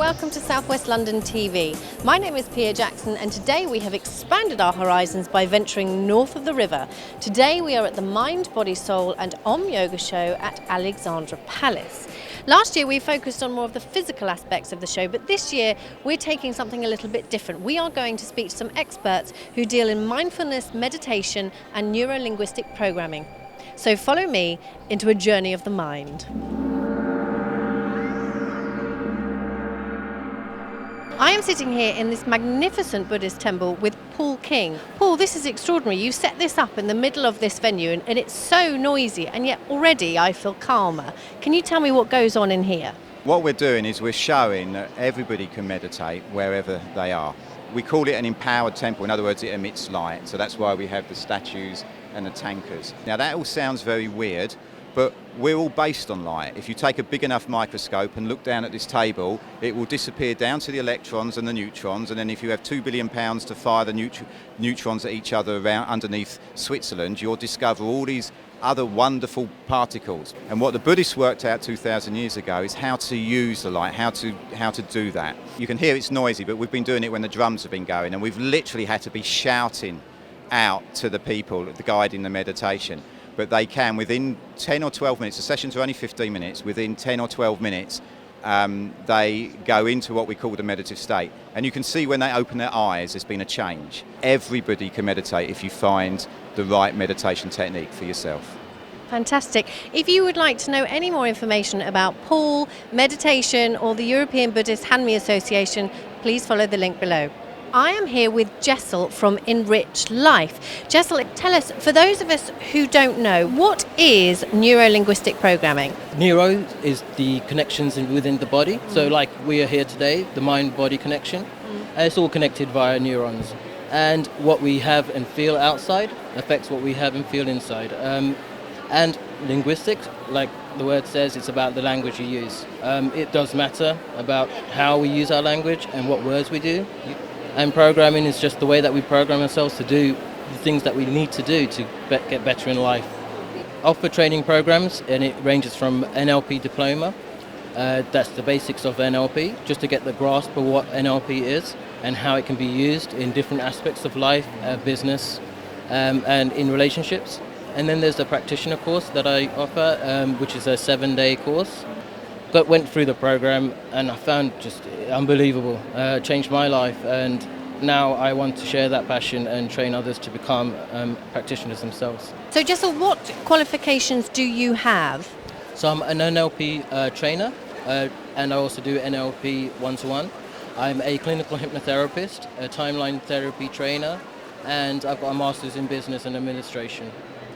welcome to Southwest London TV. My name is Pia Jackson and today we have expanded our horizons by venturing north of the river. Today we are at the Mind, Body, Soul and OM Yoga show at Alexandra Palace. Last year we focused on more of the physical aspects of the show, but this year we're taking something a little bit different. We are going to speak to some experts who deal in mindfulness, meditation and Neuro Linguistic Programming. So follow me into a journey of the mind. I am sitting here in this magnificent Buddhist temple with Paul King. Paul, this is extraordinary. You set this up in the middle of this venue and it's so noisy, and yet already I feel calmer. Can you tell me what goes on in here? What we're doing is we're showing that everybody can meditate wherever they are. We call it an empowered temple. In other words, it emits light. So that's why we have the statues and the tankas. Now that all sounds very weird, but we're all based on light. If you take a big enough microscope and look down at this table, it will disappear down to the electrons and the neutrons, and then if you have 2 billion pounds to fire the neutrons at each other around underneath Switzerland, you'll discover all these other wonderful particles. And what the Buddhists worked out 2,000 years ago is how to use the light, how to do that. You can hear it's noisy, but we've been doing it when the drums have been going, and we've literally had to be shouting out to the people, guiding the meditation. But they can, within 10 or 12 minutes, the sessions are only 15 minutes, within 10 or 12 minutes, they go into what we call the meditative state. And you can see when they open their eyes, there's been a change. Everybody can meditate if you find the right meditation technique for yourself. Fantastic. If you would like to know any more information about Paul, meditation, or the European Buddhist Hanmi Association, please follow the link below. I am here with Jessel from Enrich Life. Jessel, tell us, for those of us who don't know, what is Neuro Linguistic Programming? Neuro is the connections within the body. So like we are here today, the mind-body connection, it's all connected via neurons. And what we have and feel outside affects what we have and feel inside. And linguistics, like the word says, it's about the language you use. It does matter about how we use our language and what words we do. And programming is just the way that we program ourselves to do the things that we need to do to get better in life. Offer training programs, and it ranges from NLP diploma, that's the basics of NLP, just to get the grasp of what NLP is and how it can be used in different aspects of life, business, and in relationships. And then there's the practitioner course that I offer, which is a 7-day course. Went through the program and I found just unbelievable, changed my life, and now I want to share that passion and train others to become practitioners themselves. So Jessel, what qualifications do you have? So I'm an NLP trainer, and I also do NLP one-to-one. I'm a clinical hypnotherapist, a timeline therapy trainer, and I've got a master's in business and administration.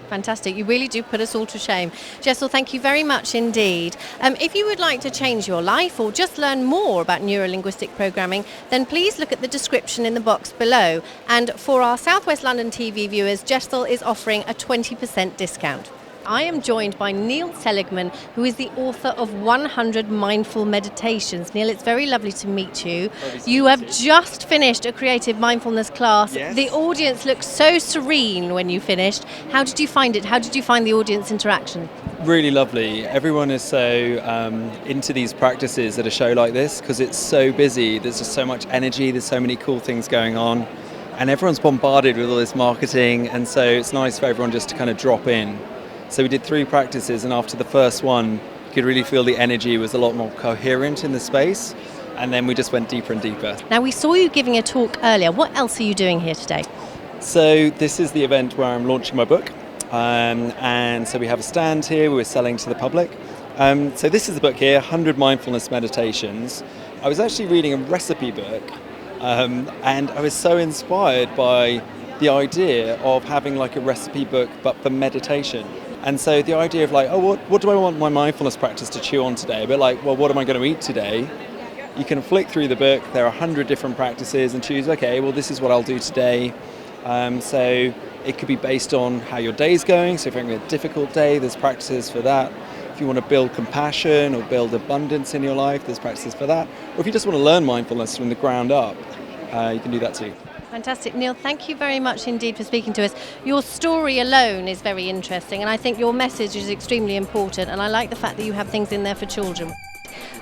Fantastic. You really do put us all to shame. Jessel, thank you very much indeed. If you would like to change your life or just learn more about Neuro-Linguistic Programming, then please look at the description in the box below. And for our Southwest London TV viewers, Jessel is offering a 20% discount. I am joined by Neil Seligman, who is the author of 100 Mindful Meditations. Neil, it's very lovely to meet you. You have just finished a creative mindfulness class. Yes. The audience looked so serene when you finished. How did you find it? How did you find the audience interaction? Really lovely. Everyone is so into these practices at a show like this because it's so busy. There's just so much energy. There's so many cool things going on. And everyone's bombarded with all this marketing. And so it's nice for everyone just to kind of drop in. So we did 3 practices, and after the first one, you could really feel the energy was a lot more coherent in the space, and then we just went deeper and deeper. Now, we saw you giving a talk earlier. What else are you doing here today? So this is the event where I'm launching my book, and so we have a stand here we're selling to the public. So this is the book here, 100 Mindfulness Meditations. I was actually reading a recipe book, and I was so inspired by the idea of having like a recipe book but for meditation. And so the idea of like, oh, what do I want my mindfulness practice to chew on today? A bit like, well, what am I going to eat today? You can flick through the book. There are 100 different practices and choose, okay, well, this is what I'll do today. So it could be based on how your day's going. So if you're having a difficult day, there's practices for that. If you want to build compassion or build abundance in your life, there's practices for that. Or if you just want to learn mindfulness from the ground up, you can do that too. Fantastic. Neil, thank you very much indeed for speaking to us. Your story alone is very interesting, and I think your message is extremely important, and I like the fact that you have things in there for children.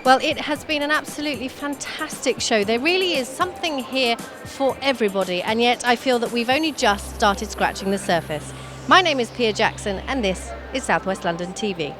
Well, it has been an absolutely fantastic show. There really is something here for everybody, and yet I feel that we've only just started scratching the surface. My name is Pia Jackson, and this is South West London TV.